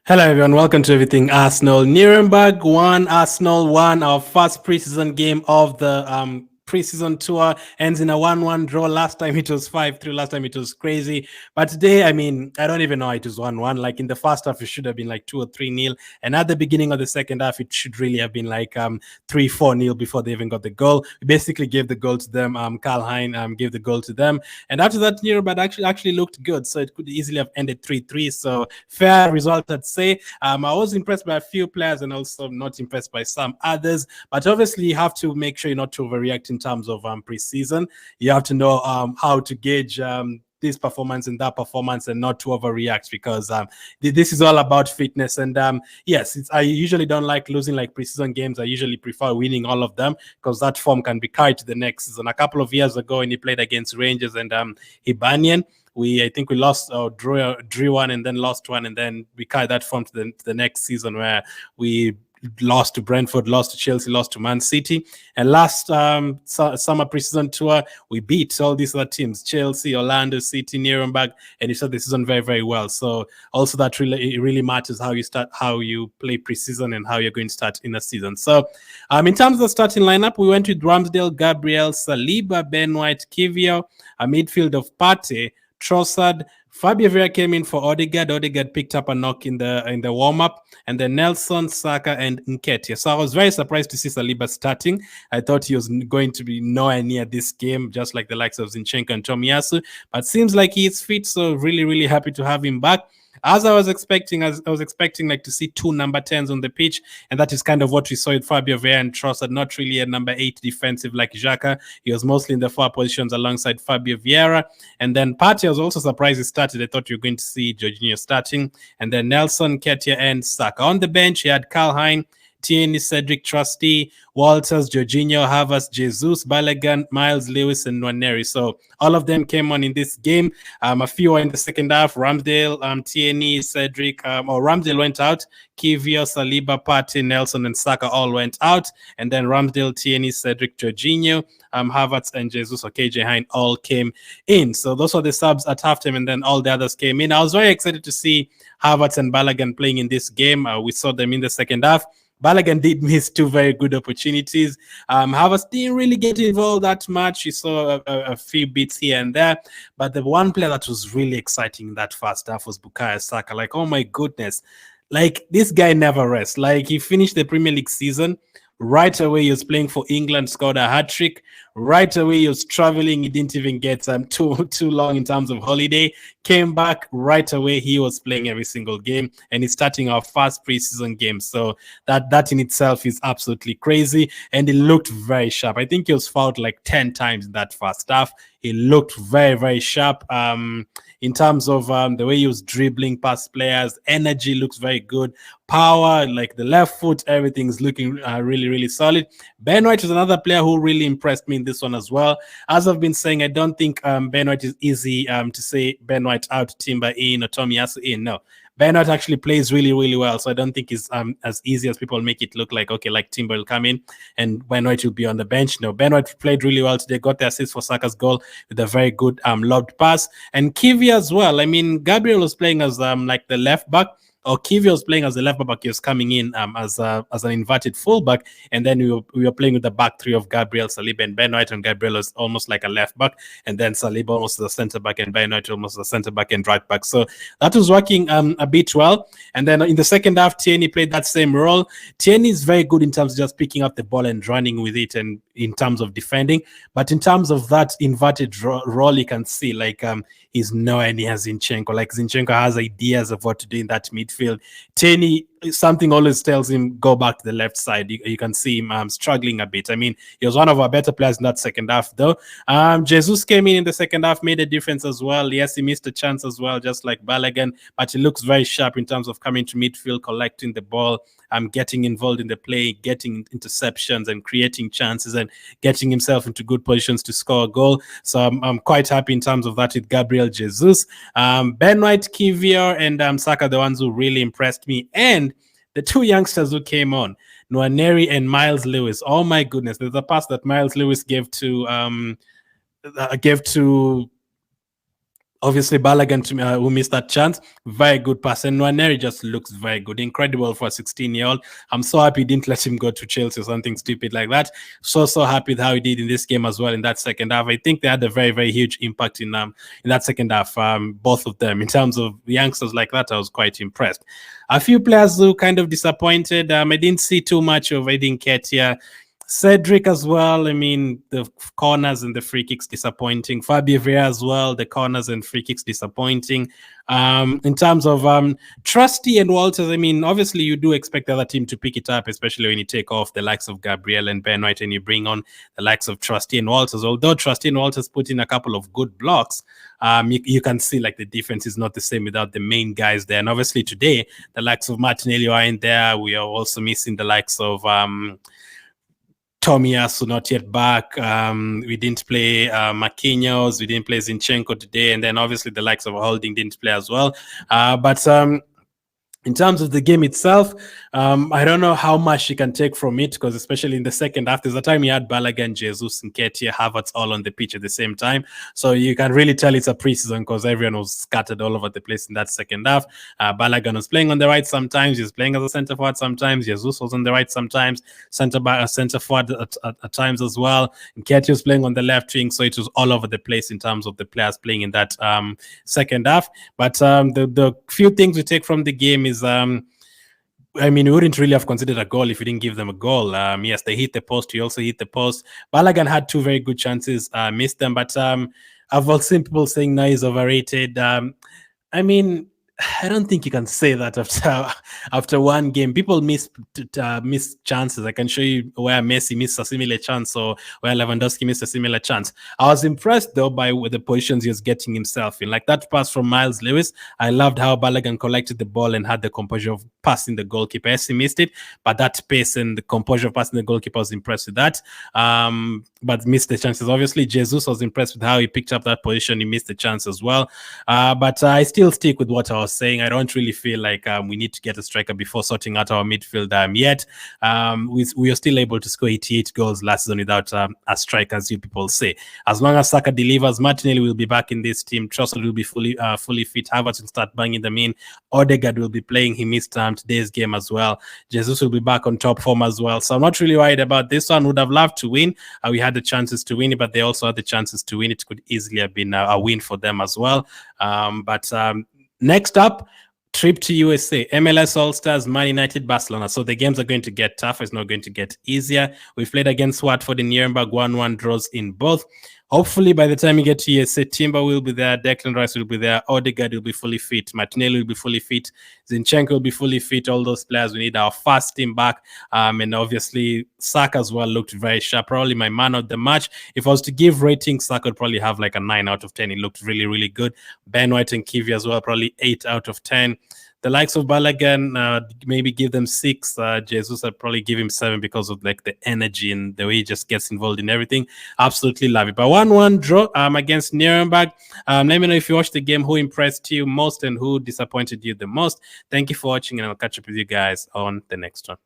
Hello everyone, welcome to Everything Arsenal. Nuremberg 1, Arsenal 1, our first preseason game of the preseason tour ends in a 1-1 draw. Last time it was 5-3, last time it was crazy. But today, I mean, I don't even know it was 1-1. Like in the first half, it should have been like 2 or 3-0. And at the beginning of the second half, it should really have been like 3-4-0 before they even got the goal. We basically gave the goal to them. Karl Hein gave the goal to them. And after that, Nuremberg actually looked good. So it could easily have ended 3-3. So fair result, I'd say. I was impressed by a few players and also not impressed by some others. But obviously, you have to make sure you're not overreacting in terms of preseason. You have to know how to gauge this performance and that performance and not to overreact, because this is all about fitness. And yes, I usually don't like losing like preseason games. I usually prefer winning all of them because that form can be carried to the next season. A couple of years ago when he played against Rangers and Hibernian, I think we lost or drew one and then lost one, and then we carried that form to the next season where we lost to Brentford, lost to Chelsea, lost to Man City. And last summer preseason tour, we beat all these other teams, Chelsea, Orlando City, Nuremberg, and you started the season very, very well. So also that really matters how you start, how you play preseason and how you're going to start in a season. So in terms of the starting lineup, we went with Ramsdale, Gabriel, Saliba, Ben White, Kiwior, a midfield of Partey, Trossard. Fabio Vieira came in for Odegaard. Odegaard picked up a knock in the warm-up. And then Nelson, Saka, and Nketiah. So I was very surprised to see Saliba starting. I thought he was going to be nowhere near this game, just like the likes of Zinchenko and Tomiyasu. But seems like he is fit, so really, really happy to have him back. As I was expecting like to see two number 10s on the pitch, and that is kind of what we saw with Fabio Vieira and Trossard. Not really a number 8 defensive like Xhaka. He was mostly in the far positions alongside Fabio Vieira. And then Partey, I was also surprised he started. I thought you were going to see Jorginho starting. And then Nelson, Nketiah, and Saka. On the bench, he had Karl Hein, Tierney, Cedric, Trusty, Walters, Jorginho, Havertz, Jesus, Balogun, Myles Lewis, and Nwaneri. So all of them came on in this game. A few were in the second half. Ramsdale, Tierney, Cedric, or Ramsdale went out. Kiwior, Saliba, Partey, Nelson, and Saka all went out. And then Ramsdale, Tierney, Cedric, Jorginho, Havertz, and Jesus or KJ Hein all came in. So those were the subs at halftime, and then all the others came in. I was very excited to see Havertz and Balogun playing in this game. We saw them in the second half. Balogun did miss two very good opportunities. Havertz didn't really get involved that much. You saw a few bits here and there. But the one player that was really exciting in that first half was Bukayo Saka. Like, oh my goodness. Like, this guy never rests. Like, he finished the Premier League season. Right away, he was playing for England, scored a hat-trick. Right away, he was traveling. He didn't even get too long in terms of holiday. Came back right away. He was playing every single game, and he's starting our first preseason game. So that in itself is absolutely crazy, and he looked very sharp. I think he was fouled like 10 times in that first half. He looked very, very sharp. In terms of the way he was dribbling past players, energy looks very good. Power, like the left foot, everything's looking really, really solid. Ben White is another player who really impressed me in this one as well. As I've been saying, I don't think Ben White is easy to say Ben White out, Timber in, or Tomiyasu in. No. Ben White actually plays really, really well. So I don't think it's as easy as people make it look like, okay, like Timber will come in and Ben White will be on the bench. No, Ben White played really well today, got the assist for Saka's goal with a very good lobbed pass. And Kiwior as well. I mean, Gabriel was playing as like the left back, or Kiwior was playing as the left back. He was coming in as an inverted fullback, and then we were playing with the back three of Gabriel, Saliba, and Ben White. And Gabriel was almost like a left back, and then Saliba almost as a centre back, and Ben White almost as a centre back and right back. So that was working a bit well. And then in the second half, Tierney played that same role. Tierney is very good in terms of just picking up the ball and running with it, and in terms of defending. But in terms of that inverted role, you can see like he's nowhere near Zinchenko. Like Zinchenko has ideas of what to do in that midfield. Tierney, something always tells him go back to the left side. You can see him struggling a bit. I mean, he was one of our better players in that second half, though. Jesus came in the second half, made a difference as well. Yes, he missed a chance as well, just like Balogun, but he looks very sharp in terms of coming to midfield, collecting the ball, getting involved in the play, getting interceptions and creating chances and getting himself into good positions to score a goal. So I'm quite happy in terms of that with Gabriel Jesus. Ben White, Kiwior, and Saka, the ones who really impressed me. And the two youngsters who came on, Nwaneri and Myles Lewis. Oh my goodness, there's a pass that Myles Lewis gave to Obviously, Balogun who missed that chance. Very good pass. And Nwaneri just looks very good. Incredible for a 16-year-old. I'm so happy he didn't let him go to Chelsea or something stupid like that. So happy with how he did in this game as well in that second half. I think they had a very, very huge impact in that second half, both of them. In terms of youngsters like that, I was quite impressed. A few players who kind of disappointed. I didn't see too much of Edin Ketia. Cedric as well. I mean, the corners and the free kicks disappointing. Fabio Vieira as well. The corners and free kicks disappointing. In terms of Trusty and Walters, I mean, obviously you do expect the other team to pick it up, especially when you take off the likes of Gabriel and Ben White and you bring on the likes of Trusty and Walters. Although Trusty and Walters put in a couple of good blocks, you can see like the defense is not the same without the main guys there. And obviously today, the likes of Martinelli are in there. We are also missing the likes of Tomiyasu not yet back. We didn't play Marquinhos. We didn't play Zinchenko today. And then obviously the likes of Holding didn't play as well. But in terms of the game itself, I don't know how much you can take from it, because especially in the second half, there's a time you had Balogun, Jesus, and Nketiah, Havertz all on the pitch at the same time. So you can really tell it's a preseason because everyone was scattered all over the place in that second half. Balogun was playing on the right sometimes. He was playing as a centre forward sometimes. Jesus was on the right sometimes. Centre forward at times as well. Nketiah was playing on the left wing. So it was all over the place in terms of the players playing in that second half. But the few things we take from the game is I mean, we wouldn't really have considered a goal if we didn't give them a goal. Yes, they hit the post. We also hit the post. Balogun had two very good chances, missed them. But I've also seen people saying now he's overrated. I mean, I don't think you can say that after one game. People miss chances. I can show you where Messi missed a similar chance or where Lewandowski missed a similar chance. I was impressed though by the positions he was getting himself in. Like that pass from Myles Lewis. I loved how Balogun collected the ball and had the composure of passing the goalkeeper. Yes, he missed it, but that pace and the composure of passing the goalkeeper, I was impressed with that. But missed the chances. Obviously, Jesus was impressed with how he picked up that position. He missed the chance as well. But I still stick with what I was saying. I don't really feel like we need to get a striker before sorting out our midfield yet. We are still able to score 88 goals last season without a striker, as you people say. As long as Saka delivers, Martinelli will be back in this team. Trossard will be fully fit. Havertz will start banging them in. Odegaard will be playing. He missed today's game as well. Jesus will be back on top form as well. So I'm not really worried about this one. Would have loved to win. We had the chances to win it, but they also had the chances to win. It could easily have been a win for them as well. Next up, trip to USA, MLS All-Stars, Man United, Barcelona. So the games are going to get tougher. It's not going to get easier. We played against Watford in Nuremberg, 1-1 draws in both. Hopefully, by the time you get to USA, Timber will be there, Declan Rice will be there, Odegaard will be fully fit, Martinelli will be fully fit, Zinchenko will be fully fit. All those players, we need our fast team back. And obviously, Saka as well looked very sharp. Probably my man of the match. If I was to give ratings, Saka would probably have like a 9 out of 10. He looked really, really good. Ben White and Kiwi as well, probably 8 out of 10. The likes of Balogun, maybe give them 6. Jesus, I'd probably give him 7 because of like the energy and the way he just gets involved in everything. Absolutely love it. But 1-1 draw against Nuremberg. Let me know if you watched the game, who impressed you most and who disappointed you the most. Thank you for watching, and I'll catch up with you guys on the next one.